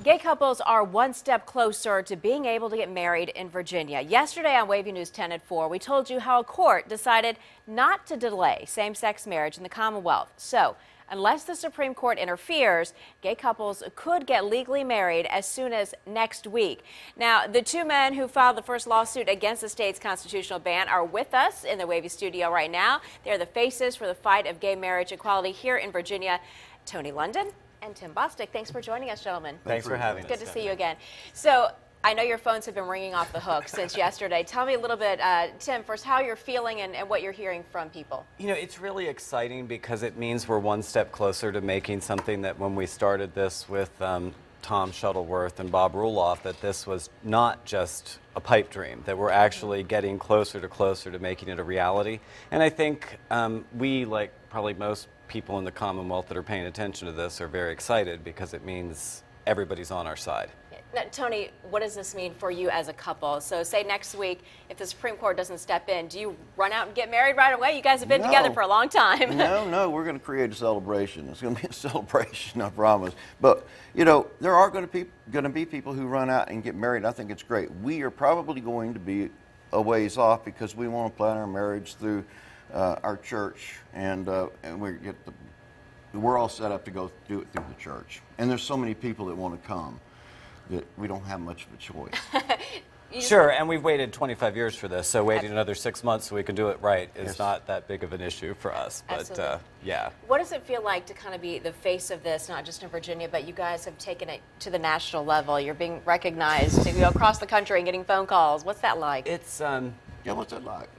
Gay couples are one step closer to being able to get married in Virginia. Yesterday on Wavy News 10 at 4, we told you how a court decided not to delay same-sex marriage in the Commonwealth. So, unless the Supreme Court interferes, gay couples could get legally married as soon as next week. Now, the two men who filed the first lawsuit against the state's constitutional ban are with us in the Wavy studio right now. They're the faces for the fight of gay marriage equality here in Virginia. Tony London and Tim Bostic. Thanks for joining us, gentlemen. Thanks for having us. Good to see you again. So, I know your phones have been ringing off the hook since yesterday. Tell me a little bit, Tim, first how you're feeling and what you're hearing from people. You know, it's really exciting because it means we're one step closer to making something that when we started this with Tom Shuttleworth and Bob Ruloff, that this was not just a pipe dream, that we're actually getting closer to making it a reality. And I think we, like probably most people in the Commonwealth that are paying attention to this, are very excited because it means everybody's on our side. Now, Tony, what does this mean for you as a couple? So say next week, if the Supreme Court doesn't step in, do you run out and get married right away? You guys have been together for a long time. No, we're going to create a celebration. It's going to be a celebration, I promise. But, you know, there are going to be people who run out and get married. I think it's great. We are probably going to be a ways off because we want to plan our marriage through our church, and we're all set up to go do it through the church. And there's so many people that want to come that we don't have much of a choice. Sure, and we've waited 25 years for this, so waiting another 6 months so we can do it right is not that big of an issue for us. But yeah. What does it feel like to kind of be the face of this, not just in Virginia, but you guys have taken it to the national level? You're being recognized across the country and getting phone calls. What's that like? It's yeah, what's that like?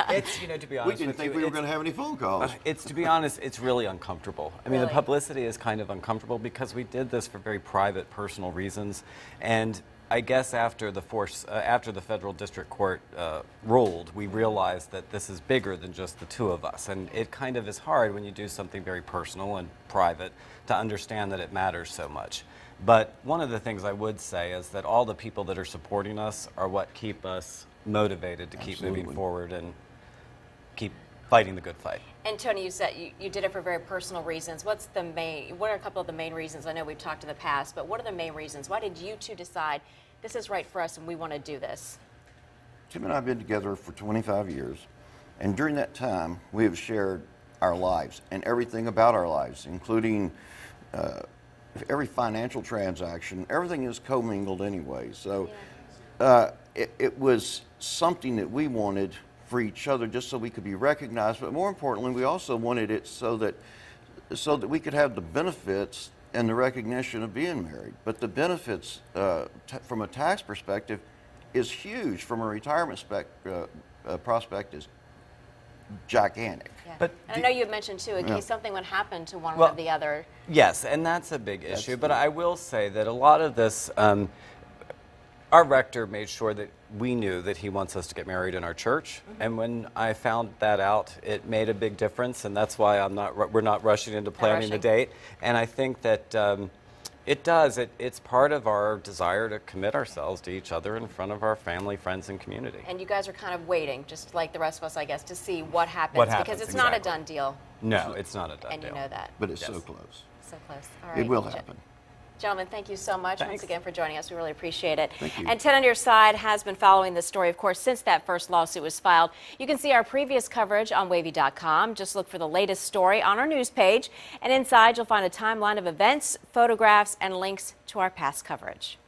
It's, you know, to be honest, we didn't think we were going to have any phone calls. To be honest, it's really uncomfortable. I mean, the publicity is kind of uncomfortable because we did this for very private, personal reasons. And I guess after the federal district court ruled, we realized that this is bigger than just the two of us. And it kind of is hard when you do something very personal and private to understand that it matters so much. But one of the things I would say is that all the people that are supporting us are what keep us motivated to keep moving forward and keep fighting the good fight. And Tony, you said you did it for very personal reasons. What are a couple of the main reasons? I know we've talked in the past, but what are the main reasons? Why did you two decide this is right for us and we want to do this? Tim and I have been together for 25 years, and during that time we have shared our lives and everything about our lives, including every financial transaction. Everything is commingled anyway. So it was something that we wanted for each other just so we could be recognized, but more importantly, we also wanted it so that we could have the benefits and the recognition of being married. But the benefits from a tax perspective is huge. From a retirement prospect is gigantic. Yeah. But and I know you had mentioned too, in case something would happen to one or the other. Yes, and that's a big issue. But I will say that a lot of this, our rector made sure that we knew that he wants us to get married in our church. And when I found that out, it made a big difference. And that's why we're not rushing into planning the date. And I think that it does. It's part of our desire to commit ourselves to each other in front of our family, friends, and community. And you guys are kind of waiting, just like the rest of us, I guess, to see what happens. Because it's not a done deal. No, it's not a done deal. And you know that. But it's so close. So close. All right. It will happen. Gentlemen, thank you so much once again for joining us. We really appreciate it. Thank you. And Ted on your side has been following this story, of course, since that first lawsuit was filed. You can see our previous coverage on WAVY.com. Just look for the latest story on our news page. And inside, you'll find a timeline of events, photographs, and links to our past coverage.